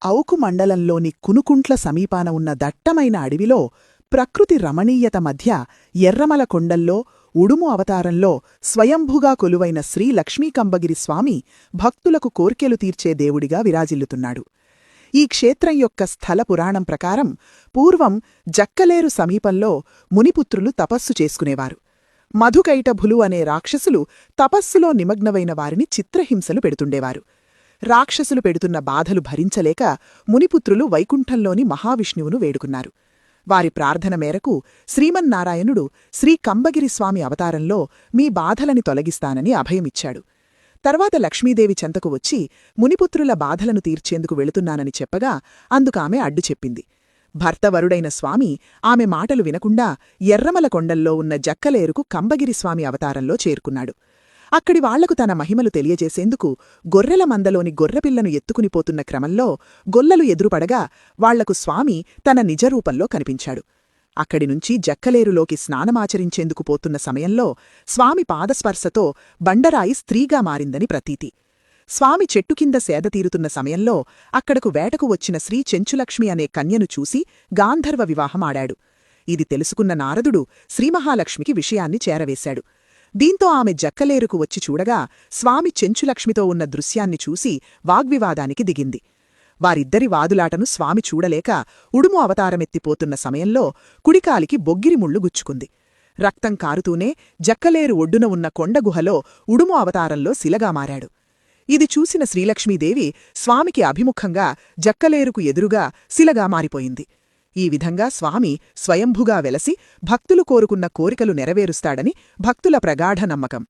ఔకు మండలంలోని కునుకుంట్ల సమీపాన ఉన్న దట్టమైన అడవిలో ప్రకృతి రమణీయత మధ్య ఎర్రమల కొండల్లో ఉడుము అవతారంలో స్వయంభుగా కొలువైన శ్రీ లక్ష్మీకంబగిరి స్వామి భక్తులకు కోర్కెలు తీర్చే దేవుడిగా విరాజిల్లుతున్నాడు. ఈ క్షేత్రం యొక్క స్థల పురాణం ప్రకారం పూర్వం జక్కలేరు సమీపంలో మునిపుత్రులు తపస్సు చేసుకునేవారు. మధుకైటభులు అనే రాక్షసులు తపస్సులో నిమగ్నమైన వారిని చిత్రహింసలు పెడుతుండేవారు. రాక్షసులు పెడుతున్న బాధలు భరించలేక మునిపుత్రులు వైకుంఠంలోని మహావిష్ణువును వేడుకున్నారు. వారి ప్రార్థన మేరకు శ్రీమన్నారాయణుడు శ్రీ కంబగిరిస్వామి అవతారంలో మీ బాధలని తొలగిస్తానని అభయమిచ్చాడు. తర్వాత లక్ష్మీదేవి చెంతకు వచ్చి మునిపుత్రుల బాధలను తీర్చేందుకు వెళుతున్నానని చెప్పగా అందుకామె అడ్డు చెప్పింది. భర్తవరుడైన స్వామి ఆమె మాటలు వినకుండా ఎర్రమల కొండల్లో ఉన్న జక్కలేరుకు కంబగిరిస్వామి అవతారంలో చేరుకున్నాడు. అక్కడి వాళ్లకు తన మహిమలు తెలియజేసేందుకు గొర్రెల మందలోని గొర్రెపిల్లను ఎత్తుకునిపోతున్న క్రమంలో గొల్లలు ఎదురుపడగా వాళ్లకు స్వామి తన నిజరూపంలో కనిపించాడు. అక్కడినుంచి జక్కలేరులోకి స్నానమాచరించేందుకు పోతున్న సమయంలో స్వామి పాదస్పర్శతో బండరాయి స్త్రీగా మారిందని ప్రతీతి. స్వామి చెట్టుకింద సేదతీరుతున్న సమయంలో అక్కడకు వేటకు వచ్చిన శ్రీ చెంచులక్ష్మి అనే కన్యను చూసి గాంధర్వ వివాహమాడాడు. ఇది తెలుసుకున్న నారదుడు శ్రీమహాలక్ష్మికి విషయాన్ని చేరవేశాడు. దీంతో ఆమె జక్కలేరుకు వచ్చి చూడగా స్వామి చెంచులక్ష్మితో ఉన్న దృశ్యాన్ని చూసి వాగ్వివాదానికి దిగింది. వారిద్దరి వాదులాటను స్వామి చూడలేక ఉడుము అవతారమెత్తిపోతున్న సమయంలో కుడికాలికి బొగ్గిరిముళ్ళు గుచ్చుకుంది. రక్తం కారుతూనే జక్కలేరు ఒడ్డున ఉన్న కొండగుహలో ఉడుము అవతారంలో శిలగా మారాడు. ఇది చూసిన శ్రీలక్ష్మీదేవి స్వామికి అభిముఖంగా జక్కలేరుకు ఎదురుగా శిలగా మారిపోయింది. ఈ విధంగా స్వామి స్వయంభుగా వెలసి భక్తులు కోరుకున్న కోరికలు నెరవేరుస్తాడని భక్తుల ప్రగాఢ నమ్మకం.